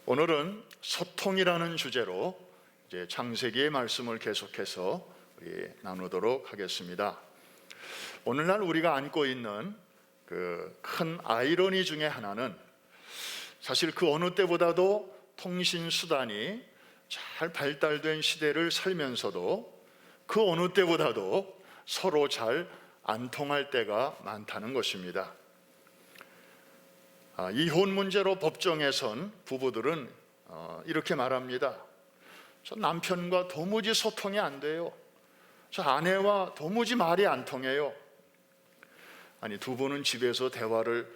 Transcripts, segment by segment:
오늘은 소통이라는 주제로 이제 창세기의 말씀을 계속해서 우리 나누도록 하겠습니다. 오늘날 우리가 안고 있는 그 큰 아이러니 중에 하나는 사실 그 어느 때보다도 통신 수단이 잘 발달된 시대를 살면서도 그 어느 때보다도 서로 잘 안 통할 때가 많다는 것입니다. 이혼 문제로 법정에 선 부부들은 이렇게 말합니다. 저 남편과 도무지 소통이 안 돼요. 저 아내와 도무지 말이 안 통해요. 아니, 두 분은 집에서 대화를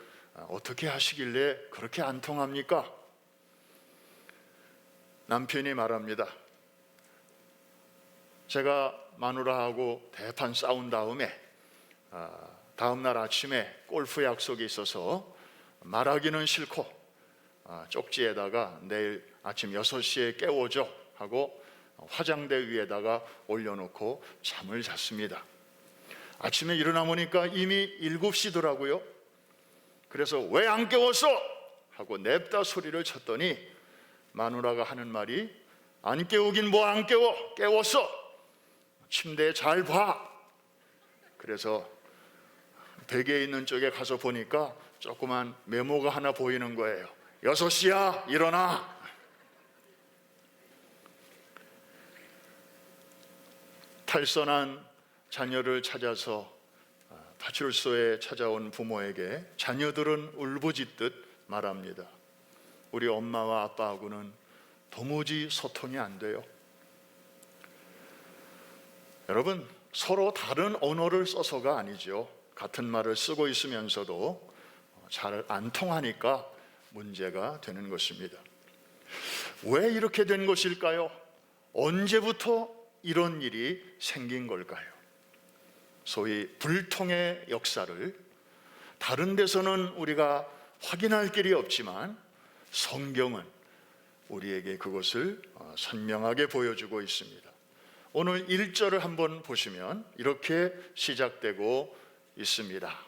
어떻게 하시길래 그렇게 안 통합니까? 남편이 말합니다. 제가 마누라하고 대판 싸운 다음에 다음날 아침에 골프 약속이 있어서 말하기는 싫고 쪽지에다가 내일 아침 6시에 깨워줘 하고 화장대 위에다가 올려놓고 잠을 잤습니다. 아침에 일어나 보니까 이미 7시더라고요. 그래서 왜 안 깨웠어? 하고 냅다 소리를 쳤더니 마누라가 하는 말이 안 깨우긴 뭐 안 깨워? 깨웠어. 침대에 잘 봐. 그래서 베개에 있는 쪽에 가서 보니까 조그만 메모가 하나 보이는 거예요. 6시야 일어나. 탈선한 자녀를 찾아서 파출소에 찾아온 부모에게 자녀들은 울부짖듯 말합니다. 우리 엄마와 아빠하고는 도무지 소통이 안 돼요. 여러분, 서로 다른 언어를 써서가 아니죠. 같은 말을 쓰고 있으면서도 잘 안 통하니까 문제가 되는 것입니다. 왜 이렇게 된 것일까요? 언제부터 이런 일이 생긴 걸까요? 소위 불통의 역사를 다른 데서는 우리가 확인할 길이 없지만 성경은 우리에게 그것을 선명하게 보여주고 있습니다. 오늘 1절을 한번 보시면 이렇게 시작되고 있습니다.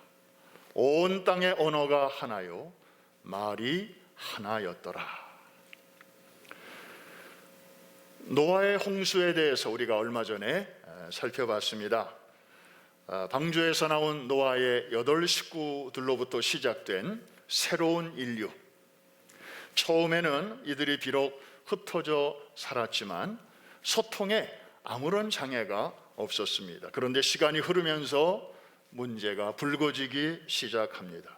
온 땅의 언어가 하나요 말이 하나였더라. 노아의 홍수에 대해서 우리가 얼마 전에 살펴봤습니다. 방주에서 나온 노아의 8 식구들로부터 시작된 새로운 인류. 처음에는 이들이 비록 흩어져 살았지만 소통에 아무런 장애가 없었습니다. 그런데 시간이 흐르면서 문제가 불거지기 시작합니다.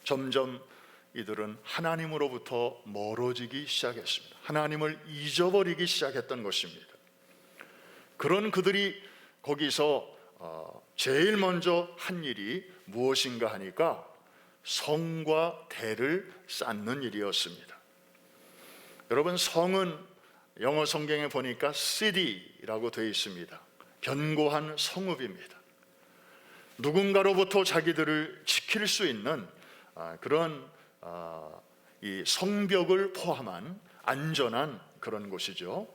점점 이들은 하나님으로부터 멀어지기 시작했습니다. 하나님을 잊어버리기 시작했던 것입니다. 그런 그들이 거기서 제일 먼저 한 일이 무엇인가 하니까 성과 대를 쌓는 일이었습니다. 여러분, 성은 영어 성경에 보니까 city라고 되어 있습니다. 견고한 성읍입니다. 누군가로부터 자기들을 지킬 수 있는 그런 이 성벽을 포함한 안전한 그런 곳이죠.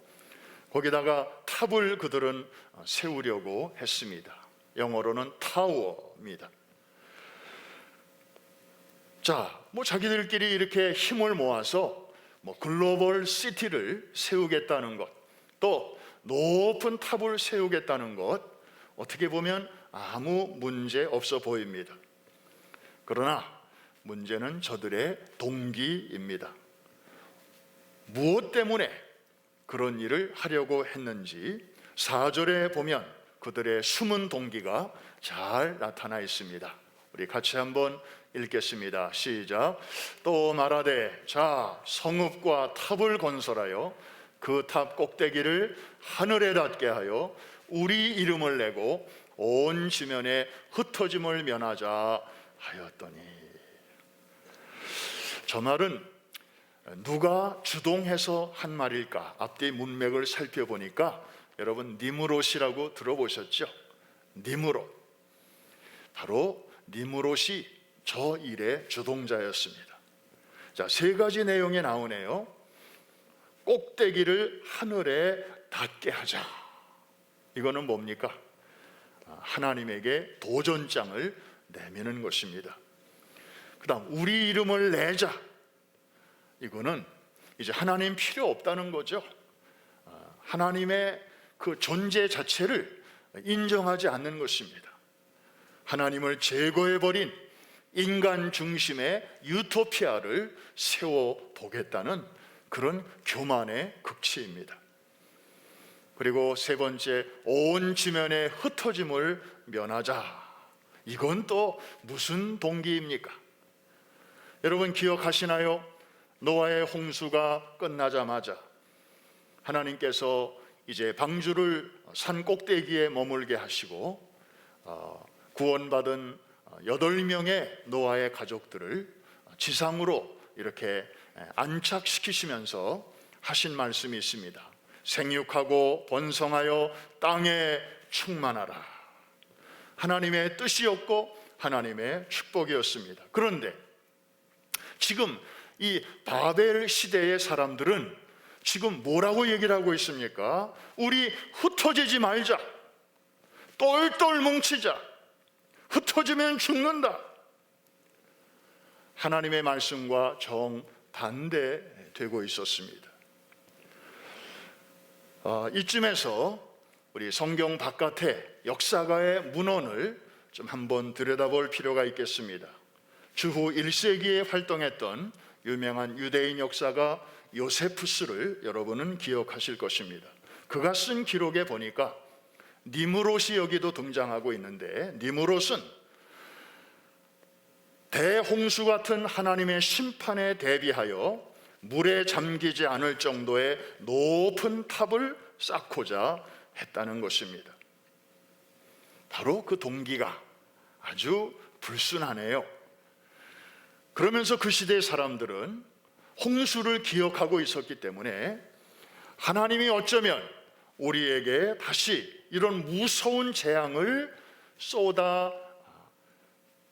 거기다가 탑을 그들은 세우려고 했습니다. 영어로는 타워입니다. 자, 자기들끼리 이렇게 힘을 모아서 글로벌 시티를 세우겠다는 것, 또 높은 탑을 세우겠다는 것, 어떻게 보면 아무 문제 없어 보입니다. 그러나 문제는 저들의 동기입니다. 무엇 때문에 그런 일을 하려고 했는지 4절에 보면 그들의 숨은 동기가 잘 나타나 있습니다. 우리 같이 한번 읽겠습니다. 시작. 또 말하되 자, 성읍과 탑을 건설하여 그 탑 꼭대기를 하늘에 닿게 하여 우리 이름을 내고 온 지면에 흩어짐을 면하자 하였더니. 저 말은 누가 주동해서 한 말일까? 앞뒤 문맥을 살펴보니까 여러분, 니므롯이라고 들어보셨죠? 니므롯. 바로 니므롯이 저 일의 주동자였습니다. 자, 3가지 내용이 나오네요. 꼭대기를 하늘에 닿게 하자. 이거는 뭡니까? 하나님에게 도전장을 내미는 것입니다. 그 다음 우리 이름을 내자. 이거는 이제 하나님 필요 없다는 거죠. 하나님의 그 존재 자체를 인정하지 않는 것입니다. 하나님을 제거해버린 인간 중심의 유토피아를 세워보겠다는 그런 교만의 극치입니다. 그리고 세 번째, 온 지면의 흩어짐을 면하자. 이건 또 무슨 동기입니까? 여러분 기억하시나요? 노아의 홍수가 끝나자마자 하나님께서 이제 방주를 산 꼭대기에 머물게 하시고 구원받은 8명의 노아의 가족들을 지상으로 이렇게 안착시키시면서 하신 말씀이 있습니다. 생육하고 번성하여 땅에 충만하라. 하나님의 뜻이었고 하나님의 축복이었습니다. 그런데 지금 이 바벨 시대의 사람들은 지금 뭐라고 얘기를 하고 있습니까? 우리 흩어지지 말자. 똘똘 뭉치자. 흩어지면 죽는다. 하나님의 말씀과 정반대되고 있었습니다. 이쯤에서 우리 성경 바깥에 역사가의 문헌을 좀 한번 들여다볼 필요가 있겠습니다. 주후 1세기에 활동했던 유명한 유대인 역사가 요세푸스를 여러분은 기억하실 것입니다. 그가 쓴 기록에 보니까 니무롯이 여기도 등장하고 있는데, 니무롯은 대홍수 같은 하나님의 심판에 대비하여 물에 잠기지 않을 정도의 높은 탑을 쌓고자 했다는 것입니다. 바로 그 동기가 아주 불순하네요. 그러면서 그 시대의 사람들은 홍수를 기억하고 있었기 때문에 하나님이 어쩌면 우리에게 다시 이런 무서운 재앙을 쏟아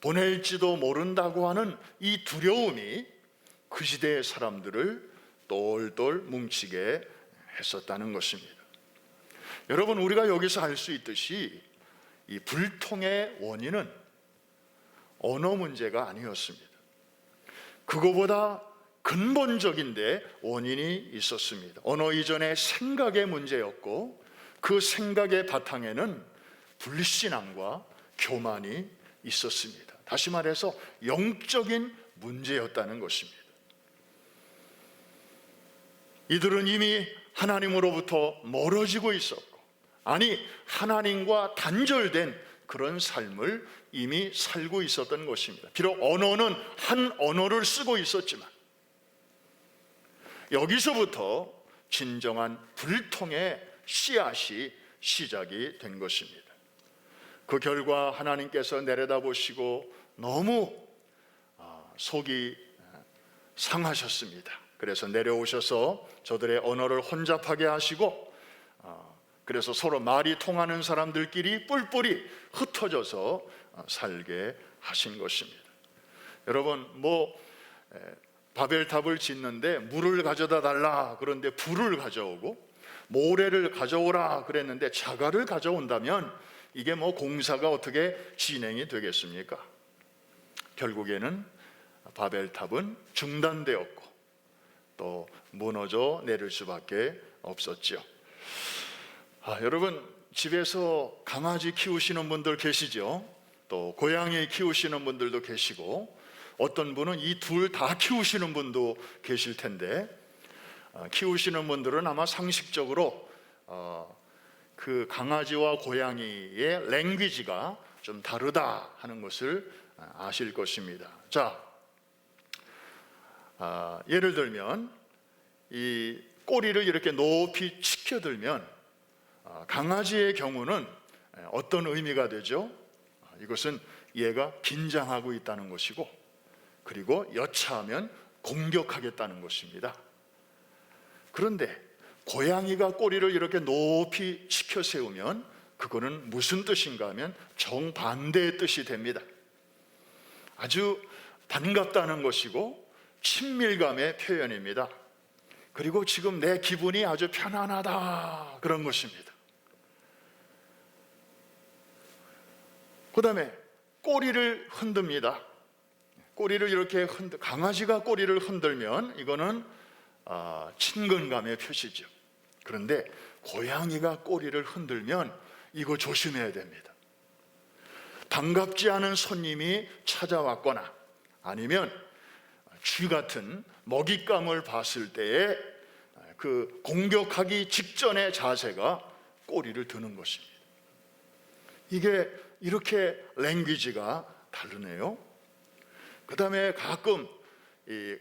보낼지도 모른다고 하는 이 두려움이 그 시대의 사람들을 똘똘 뭉치게 했었다는 것입니다. 여러분, 우리가 여기서 알 수 있듯이 이 불통의 원인은 언어 문제가 아니었습니다. 그거보다 근본적인데 원인이 있었습니다. 언어 이전의 생각의 문제였고, 그 생각의 바탕에는 불신앙과 교만이 있었습니다. 다시 말해서 영적인 문제였다는 것입니다. 이들은 이미 하나님으로부터 멀어지고 있었고, 아니 하나님과 단절된 그런 삶을 이미 살고 있었던 것입니다. 비록 언어는 한 언어를 쓰고 있었지만 여기서부터 진정한 불통의 씨앗이 시작이 된 것입니다. 그 결과 하나님께서 내려다보시고 너무 속이 상하셨습니다. 그래서 내려오셔서 저들의 언어를 혼잡하게 하시고, 그래서 서로 말이 통하는 사람들끼리 뿔뿔이 흩어져서 살게 하신 것입니다. 여러분, 바벨탑을 짓는데 물을 가져다 달라 그런데 불을 가져오고, 모래를 가져오라 그랬는데 자갈을 가져온다면 이게 공사가 어떻게 진행이 되겠습니까? 결국에는 바벨탑은 중단되었고 또 무너져 내릴 수밖에 없었죠. 여러분, 집에서 강아지 키우시는 분들 계시죠? 또 고양이 키우시는 분들도 계시고, 어떤 분은 이 둘 다 키우시는 분도 계실 텐데, 키우시는 분들은 아마 상식적으로 그 강아지와 고양이의 랭귀지가 좀 다르다 하는 것을 아실 것입니다. 자, 예를 들면 이 꼬리를 이렇게 높이 치켜들면 강아지의 경우는 어떤 의미가 되죠? 이것은 얘가 긴장하고 있다는 것이고, 그리고 여차하면 공격하겠다는 것입니다. 그런데 고양이가 꼬리를 이렇게 높이 치켜 세우면 그거는 무슨 뜻인가 하면 정반대의 뜻이 됩니다. 아주 반갑다는 것이고 친밀감의 표현입니다. 그리고 지금 내 기분이 아주 편안하다, 그런 것입니다. 그 다음에 꼬리를 흔듭니다. 꼬리를 이렇게 강아지가 꼬리를 흔들면 이거는 친근감의 표시죠. 그런데 고양이가 꼬리를 흔들면 이거 조심해야 됩니다. 반갑지 않은 손님이 찾아왔거나 아니면 쥐 같은 먹잇감을 봤을 때에 그 공격하기 직전의 자세가 꼬리를 드는 것입니다. 이게 이렇게 랭귀지가 다르네요. 그 다음에 가끔 이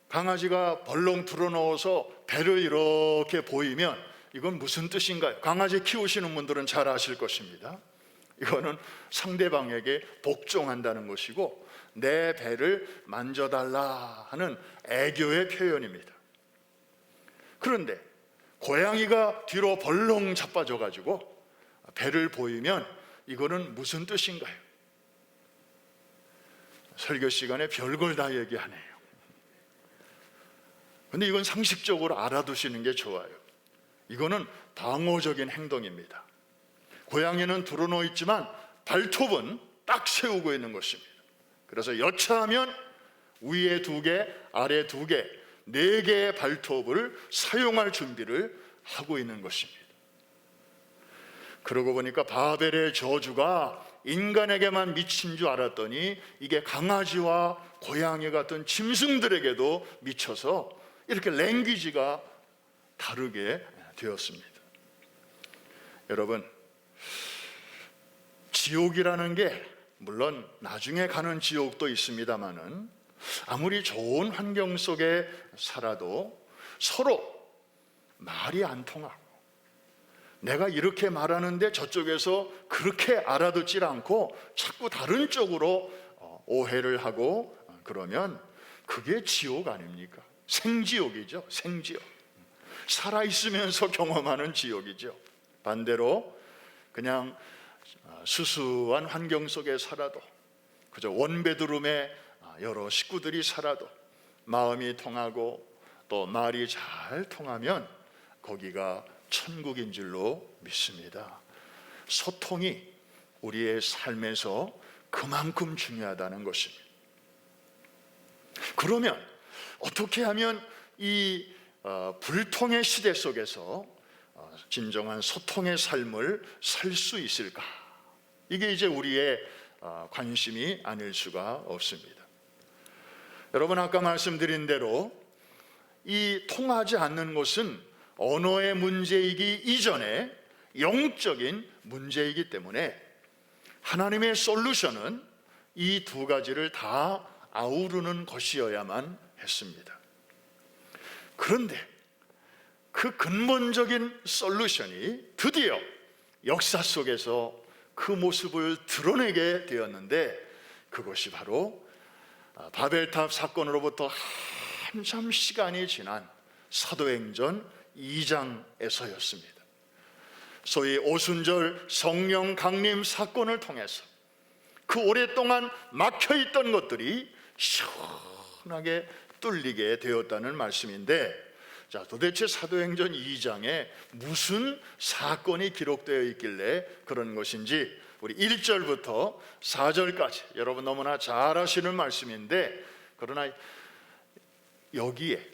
강아지가 벌렁 불어넣어서 배를 이렇게 보이면 이건 무슨 뜻인가요? 강아지 키우시는 분들은 잘 아실 것입니다. 이거는 상대방에게 복종한다는 것이고 내 배를 만져달라 하는 애교의 표현입니다. 그런데 고양이가 뒤로 벌렁 자빠져 가지고 배를 보이면 이거는 무슨 뜻인가요? 설교 시간에 별걸 다 얘기하네요. 근데 이건 상식적으로 알아두시는 게 좋아요. 이거는 방어적인 행동입니다. 고양이는 드러누워 있지만 발톱은 딱 세우고 있는 것입니다. 그래서 여차하면 위에 2개, 아래 2개, 4개의 발톱을 사용할 준비를 하고 있는 것입니다. 그러고 보니까 바벨의 저주가 인간에게만 미친 줄 알았더니 이게 강아지와 고양이 같은 짐승들에게도 미쳐서 이렇게 랭귀지가 다르게 되었습니다. 여러분, 지옥이라는 게 물론 나중에 가는 지옥도 있습니다마는 아무리 좋은 환경 속에 살아도 서로 말이 안 통하고 내가 이렇게 말하는데 저쪽에서 그렇게 알아듣질 않고 자꾸 다른 쪽으로 오해를 하고 그러면 그게 지옥 아닙니까? 생지옥이죠. 생지옥. 살아있으면서 경험하는 지옥이죠. 반대로 그냥 수수한 환경 속에 살아도 그저 원베드룸에 여러 식구들이 살아도 마음이 통하고 또 말이 잘 통하면 거기가 천국인 줄로 믿습니다. 소통이 우리의 삶에서 그만큼 중요하다는 것입니다. 그러면 어떻게 하면 이 불통의 시대 속에서 진정한 소통의 삶을 살 수 있을까? 이게 이제 우리의 관심이 아닐 수가 없습니다. 여러분, 아까 말씀드린 대로 이 통하지 않는 것은 언어의 문제이기 이전에 영적인 문제이기 때문에 하나님의 솔루션은 이 2가지를 다 아우르는 것이어야만 했습니다. 그런데 그 근본적인 솔루션이 드디어 역사 속에서 그 모습을 드러내게 되었는데 그것이 바로 바벨탑 사건으로부터 한참 시간이 지난 사도행전 2장에서였습니다. 소위 오순절 성령 강림 사건을 통해서 그 오랫동안 막혀있던 것들이 시원하게 뚫리게 되었다는 말씀인데, 자, 도대체 사도행전 2장에 무슨 사건이 기록되어 있길래 그런 것인지 우리 1절부터 4절까지 여러분 너무나 잘 아시는 말씀인데, 그러나 여기에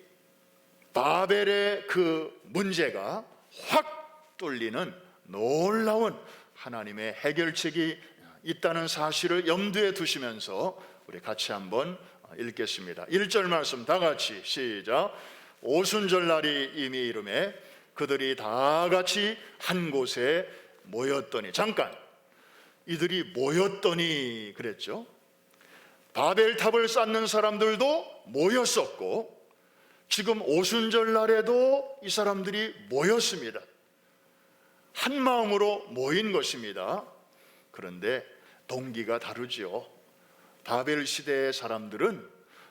바벨의 그 문제가 확 뚫리는 놀라운 하나님의 해결책이 있다는 사실을 염두에 두시면서 우리 같이 한번 읽겠습니다. 1절 말씀 다 같이 시작. 오순절 날이 이미 이르매 그들이 다 같이 한 곳에 모였더니, 잠깐, 이들이 모였더니 그랬죠. 바벨탑을 쌓는 사람들도 모였었고 지금 오순절 날에도 이 사람들이 모였습니다. 한 마음으로 모인 것입니다. 그런데 동기가 다르지요. 바벨 시대의 사람들은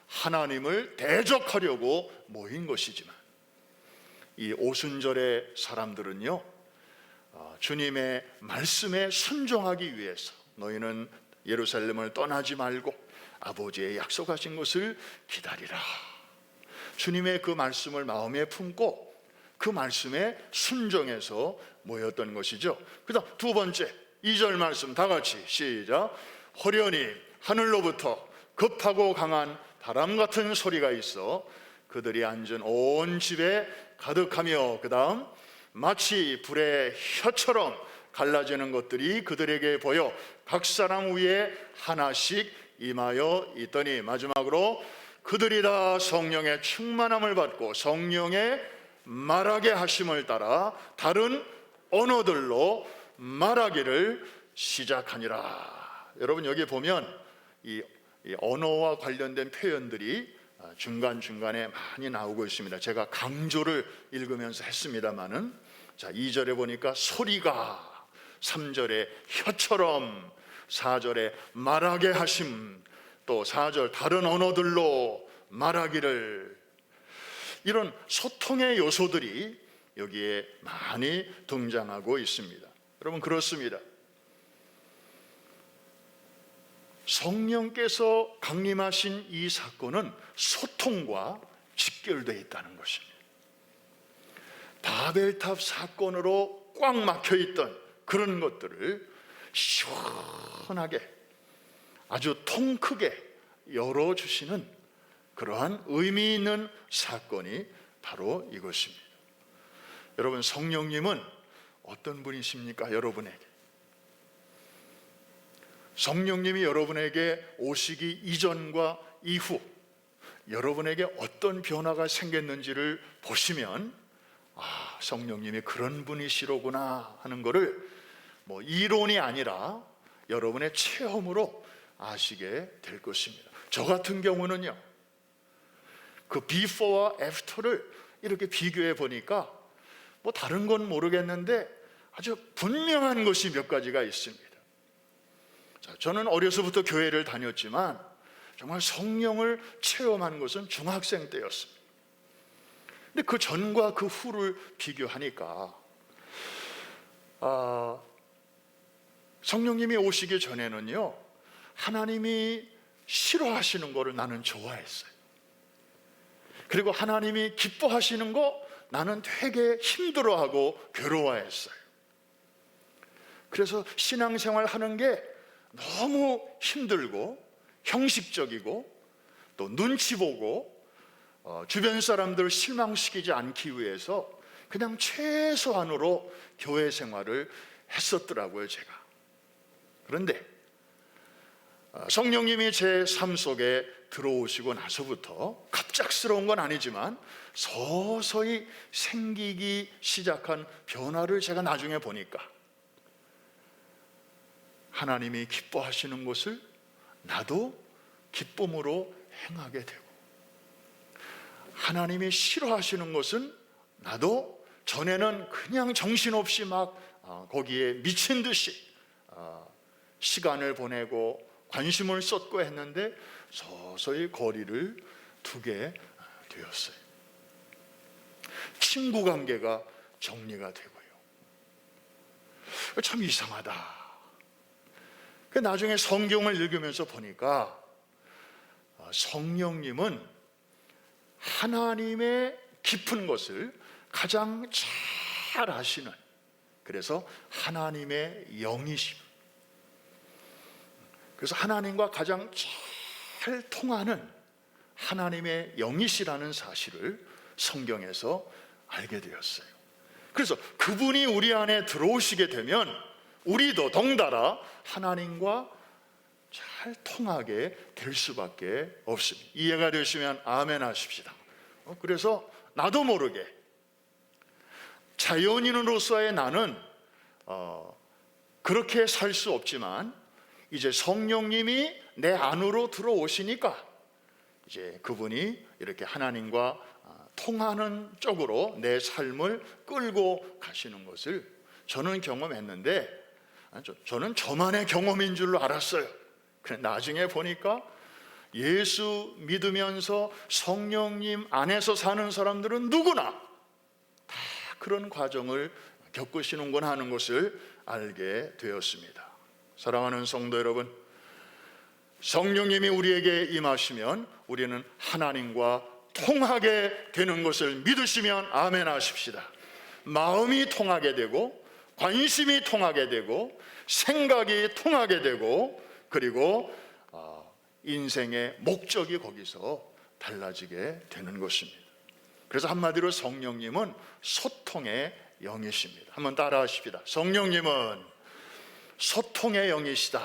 하나님을 대적하려고 모인 것이지만 이 오순절의 사람들은요, 주님의 말씀에 순종하기 위해서 너희는 예루살렘을 떠나지 말고 아버지의 약속하신 것을 기다리라. 주님의 그 말씀을 마음에 품고 그 말씀에 순종해서 모였던 것이죠. 그 다음 2번째 2절 말씀 다 같이 시작. 호련히 하늘로부터 급하고 강한 바람 같은 소리가 있어 그들이 앉은 온 집에 가득하며 그 다음 마치 불의 혀처럼 갈라지는 것들이 그들에게 보여 각 사람 위에 하나씩 임하여 있더니 마지막으로 그들이 다 성령의 충만함을 받고 성령의 말하게 하심을 따라 다른 언어들로 말하기를 시작하니라. 여러분 여기 보면 이 언어와 관련된 표현들이 중간중간에 많이 나오고 있습니다. 제가 강조를 읽으면서 했습니다마는, 자 2절에 보니까 소리가, 3절에 혀처럼, 4절에 말하게 하심, 또 4절 다른 언어들로 말하기를, 이런 소통의 요소들이 여기에 많이 등장하고 있습니다. 여러분 그렇습니다. 성령께서 강림하신 이 사건은 소통과 직결되어 있다는 것입니다. 바벨탑 사건으로 꽉 막혀 있던 그런 것들을 시원하게 아주 통 크게 열어주시는 그러한 의미 있는 사건이 바로 이것입니다. 여러분 성령님은 어떤 분이십니까? 여러분에게 성령님이 여러분에게 오시기 이전과 이후 여러분에게 어떤 변화가 생겼는지를 보시면 성령님이 그런 분이시로구나 하는 것을 이론이 아니라 여러분의 체험으로 아시게 될 것입니다. 저 같은 경우는요, 그 before와 after를 이렇게 비교해 보니까 다른 건 모르겠는데 아주 분명한 것이 몇 가지가 있습니다. 저는 어려서부터 교회를 다녔지만 정말 성령을 체험한 것은 중학생 때였습니다. 근데 그 전과 그 후를 비교하니까 성령님이 오시기 전에는요, 하나님이 싫어하시는 거를 나는 좋아했어요. 그리고 하나님이 기뻐하시는 거 나는 되게 힘들어하고 괴로워했어요. 그래서 신앙생활 하는 게 너무 힘들고 형식적이고 또 눈치 보고 주변 사람들을 실망시키지 않기 위해서 그냥 최소한으로 교회 생활을 했었더라고요, 제가. 그런데 성령님이 제 삶 속에 들어오시고 나서부터 갑작스러운 건 아니지만 서서히 생기기 시작한 변화를 제가 나중에 보니까 하나님이 기뻐하시는 것을 나도 기쁨으로 행하게 되고, 하나님이 싫어하시는 것은 나도 전에는 그냥 정신없이 막 거기에 미친 듯이 시간을 보내고 관심을 쏟고 했는데 서서히 거리를 두게 되었어요. 친구 관계가 정리가 되고요. 참 이상하다. 나중에 성경을 읽으면서 보니까 성령님은 하나님의 깊은 것을 가장 잘 아시는, 그래서 하나님의 영이십니다. 그래서 하나님과 가장 잘 통하는 하나님의 영이시라는 사실을 성경에서 알게 되었어요. 그래서 그분이 우리 안에 들어오시게 되면 우리도 덩달아 하나님과 잘 통하게 될 수밖에 없습니다. 이해가 되시면 아멘 하십시다. 그래서 나도 모르게 자연인으로서의 나는 그렇게 살 수 없지만 이제 성령님이 내 안으로 들어오시니까 이제 그분이 이렇게 하나님과 통하는 쪽으로 내 삶을 끌고 가시는 것을 저는 경험했는데, 저는 저만의 경험인 줄로 알았어요. 그런데 나중에 보니까 예수 믿으면서 성령님 안에서 사는 사람들은 누구나 다 그런 과정을 겪으시는구나 하는 것을 알게 되었습니다. 사랑하는 성도 여러분, 성령님이 우리에게 임하시면 우리는 하나님과 통하게 되는 것을 믿으시면 아멘 하십시다. 마음이 통하게 되고 관심이 통하게 되고 생각이 통하게 되고, 그리고 인생의 목적이 거기서 달라지게 되는 것입니다. 그래서 한마디로 성령님은 소통의 영이십니다. 한번 따라 하십시다. 성령님은 소통의 영이시다.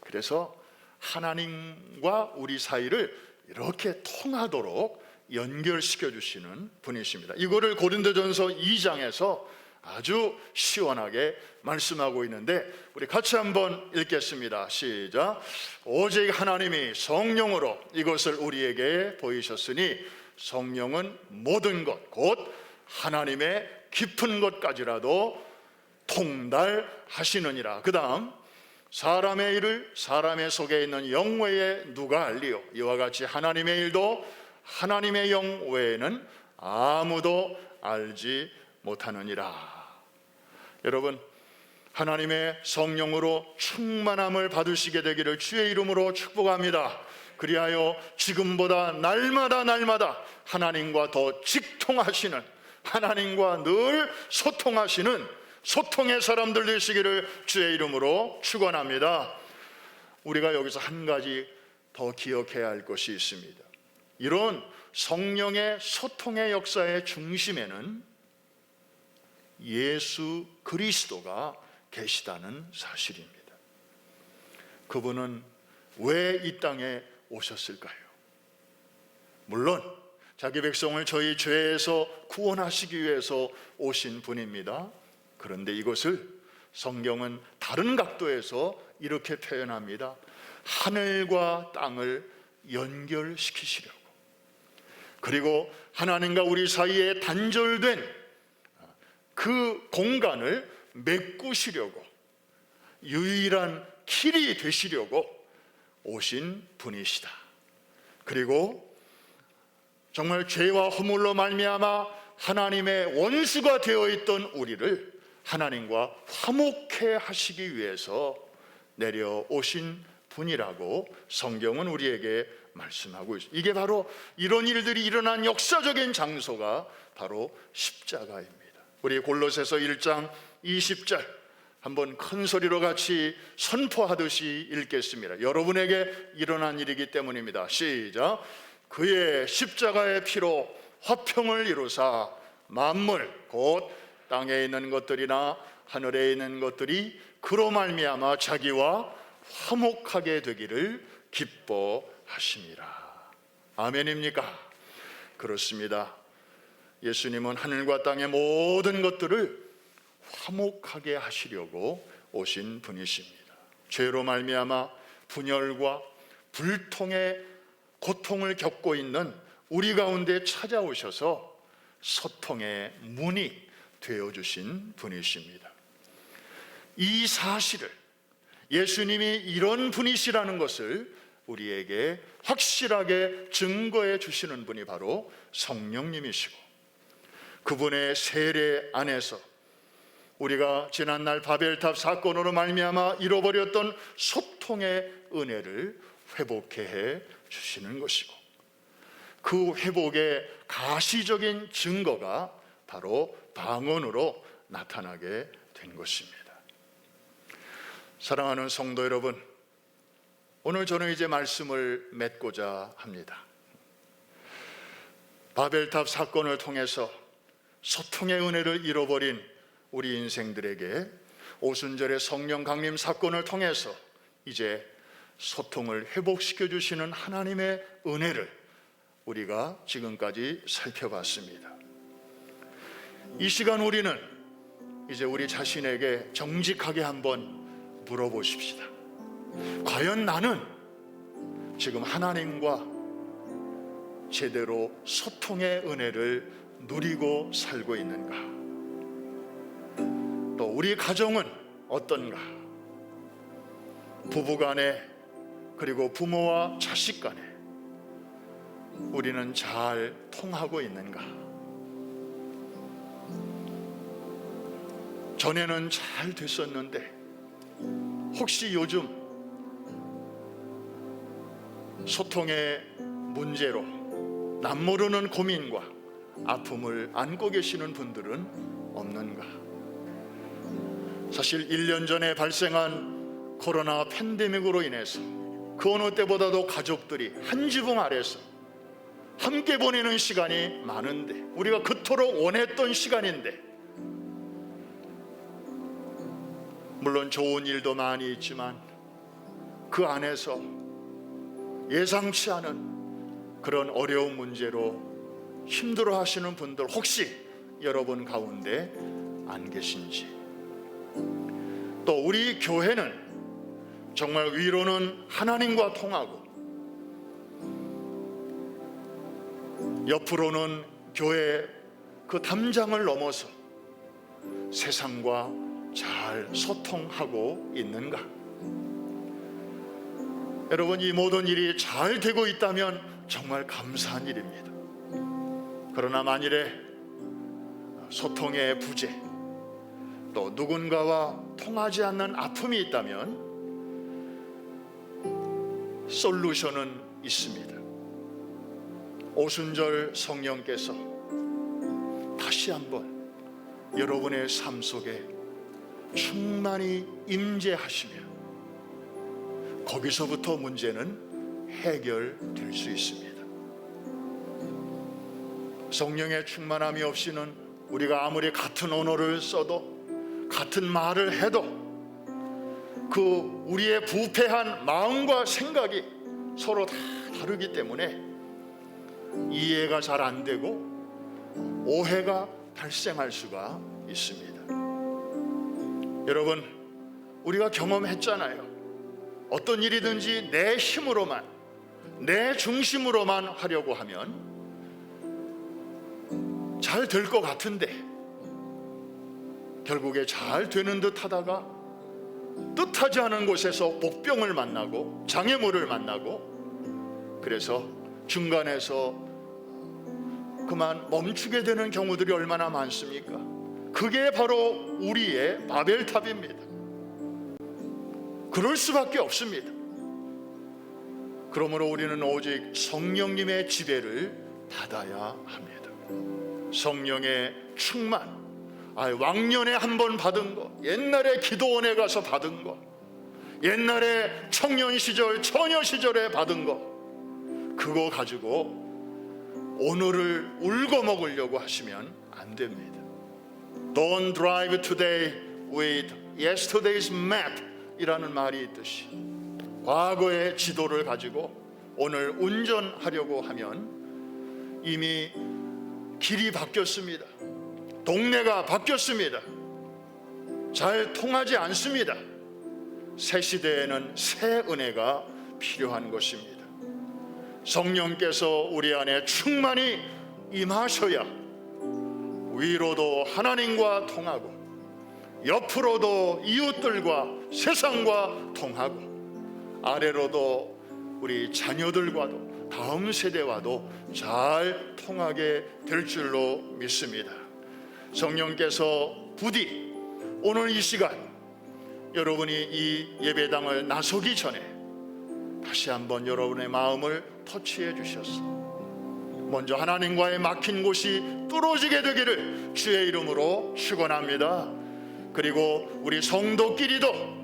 그래서 하나님과 우리 사이를 이렇게 통하도록 연결시켜 주시는 분이십니다. 이거를 고린도전서 2장에서 아주 시원하게 말씀하고 있는데 우리 같이 한번 읽겠습니다. 시작. 오직 하나님이 성령으로 이것을 우리에게 보이셨으니 성령은 모든 것 곧 하나님의 깊은 것까지라도 통달하시느니라. 그 다음 사람의 일을 사람의 속에 있는 영 외에 누가 알리요? 이와 같이 하나님의 일도 하나님의 영 외에는 아무도 알지 못하느니라. 여러분, 하나님의 성령으로 충만함을 받으시게 되기를 주의 이름으로 축복합니다. 그리하여 지금보다 날마다 하나님과 더 직통하시는, 하나님과 늘 소통하시는 소통의 사람들 되시기를 주의 이름으로 축원합니다. 우리가 여기서 한 가지 더 기억해야 할 것이 있습니다. 이런 성령의 소통의 역사의 중심에는 예수 그리스도가 계시다는 사실입니다. 그분은 왜 이 땅에 오셨을까요? 물론 자기 백성을 저희 죄에서 구원하시기 위해서 오신 분입니다. 그런데 이것을 성경은 다른 각도에서 이렇게 표현합니다. 하늘과 땅을 연결시키시려고, 그리고 하나님과 우리 사이에 단절된 그 공간을 메꾸시려고, 유일한 길이 되시려고 오신 분이시다. 그리고 정말 죄와 허물로 말미암아 하나님의 원수가 되어 있던 우리를 하나님과 화목해 하시기 위해서 내려오신 분이라고 성경은 우리에게 말씀하고 있습니다. 이게 바로 이런 일들이 일어난 역사적인 장소가 바로 십자가입니다. 우리 골로새서 1장 20절 한번 큰 소리로 같이 선포하듯이 읽겠습니다. 여러분에게 일어난 일이기 때문입니다. 시작. 그의 십자가의 피로 화평을 이루사 만물 곧 땅에 있는 것들이나 하늘에 있는 것들이 그로 말미암아 자기와 화목하게 되기를 기뻐하심이라. 아멘입니까? 그렇습니다. 예수님은 하늘과 땅의 모든 것들을 화목하게 하시려고 오신 분이십니다. 죄로 말미암아 분열과 불통의 고통을 겪고 있는 우리 가운데 찾아오셔서 소통의 문이 되어주신 분이십니다. 이 사실을, 예수님이 이런 분이시라는 것을 우리에게 확실하게 증거해 주시는 분이 바로 성령님이시고, 그분의 세례 안에서 우리가 지난날 바벨탑 사건으로 말미암아 잃어버렸던 소통의 은혜를 회복해 해 주시는 것이고, 그 회복의 가시적인 증거가 바로 방언으로 나타나게 된 것입니다. 사랑하는 성도 여러분, 오늘 저는 이제 말씀을 맺고자 합니다. 바벨탑 사건을 통해서 소통의 은혜를 잃어버린 우리 인생들에게 오순절의 성령 강림 사건을 통해서 이제 소통을 회복시켜 주시는 하나님의 은혜를 우리가 지금까지 살펴봤습니다. 이 시간 우리는 이제 우리 자신에게 정직하게 한번 물어보십시다. 과연 나는 지금 하나님과 제대로 소통의 은혜를 누리고 살고 있는가? 또 우리 가정은 어떤가? 부부간에, 그리고 부모와 자식 간에 우리는 잘 통하고 있는가? 전에는 잘 됐었는데 혹시 요즘 소통의 문제로 남모르는 고민과 아픔을 안고 계시는 분들은 없는가? 사실 1년 전에 발생한 코로나 팬데믹으로 인해서 그 어느 때보다도 가족들이 한 지붕 아래서 함께 보내는 시간이 많은데, 우리가 그토록 원했던 시간인데, 물론 좋은 일도 많이 있지만 그 안에서 예상치 않은 그런 어려운 문제로 힘들어 하시는 분들 혹시 여러분 가운데 안 계신지, 또 우리 교회는 정말 위로는 하나님과 통하고 옆으로는 교회 그 담장을 넘어서 세상과 잘 소통하고 있는가? 여러분, 이 모든 일이 잘 되고 있다면 정말 감사한 일입니다. 그러나 만일에 소통의 부재, 또 누군가와 통하지 않는 아픔이 있다면 솔루션은 있습니다. 오순절 성령께서 다시 한번 여러분의 삶 속에 충만히 임재하시며 거기서부터 문제는 해결될 수 있습니다. 성령의 충만함이 없이는 우리가 아무리 같은 언어를 써도 같은 말을 해도 그 우리의 부패한 마음과 생각이 서로 다 다르기 때문에 이해가 잘 안 되고 오해가 발생할 수가 있습니다. 여러분, 우리가 경험했잖아요. 어떤 일이든지 내 힘으로만, 내 중심으로만 하려고 하면 잘 될 것 같은데 결국에 잘 되는 듯 하다가 뜻하지 않은 곳에서 복병을 만나고 장애물을 만나고, 그래서 중간에서 그만 멈추게 되는 경우들이 얼마나 많습니까? 그게 바로 우리의 바벨탑입니다. 그럴 수밖에 없습니다. 그러므로 우리는 오직 성령님의 지배를 받아야 합니다. 성령의 충만, 왕년에 한 번 받은 거, 옛날에 기도원에 가서 받은 거, 옛날에 청년 시절, 처녀 시절에 받은 거, 그거 가지고 오늘을 울고 먹으려고 하시면 안 됩니다. Don't drive today with yesterday's map 이라는 말이 있듯이, 과거의 지도를 가지고 오늘 운전하려고 하면 이미 길이 바뀌었습니다. 동네가 바뀌었습니다. 잘 통하지 않습니다. 새 시대에는 새 은혜가 필요한 것입니다. 성령께서 우리 안에 충만히 임하셔야 위로도 하나님과 통하고 옆으로도 이웃들과 세상과 통하고 아래로도 우리 자녀들과도 다음 세대와도 잘 통하게 될 줄로 믿습니다. 성령께서 부디 오늘 이 시간 여러분이 이 예배당을 나서기 전에 다시 한번 여러분의 마음을 터치해 주셔서 먼저 하나님과의 막힌 곳이 뚫어지게 되기를 주의 이름으로 축원합니다. 그리고 우리 성도끼리도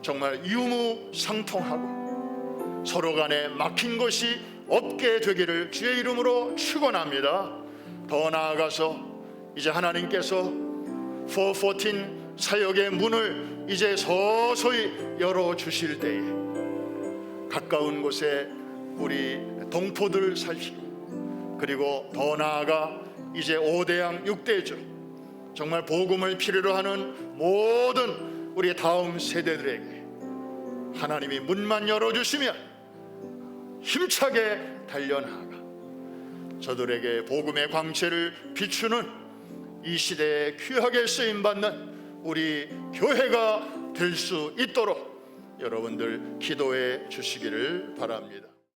정말 유무상통하고 서로 간에 막힌 것이 없게 되기를 주의 이름으로 축원합니다. 더 나아가서 이제 하나님께서 414 사역의 문을 이제 서서히 열어주실 때에 가까운 곳에 우리 동포들 살피고, 그리고 더 나아가 이제 5대양 6대조 정말 복음을 필요로 하는 모든 우리 다음 세대들에게 하나님이 문만 열어주시면 힘차게 달려나가 저들에게 복음의 광채를 비추는 이 시대에 귀하게 쓰임받는 우리 교회가 될 수 있도록 여러분들 기도해 주시기를 바랍니다.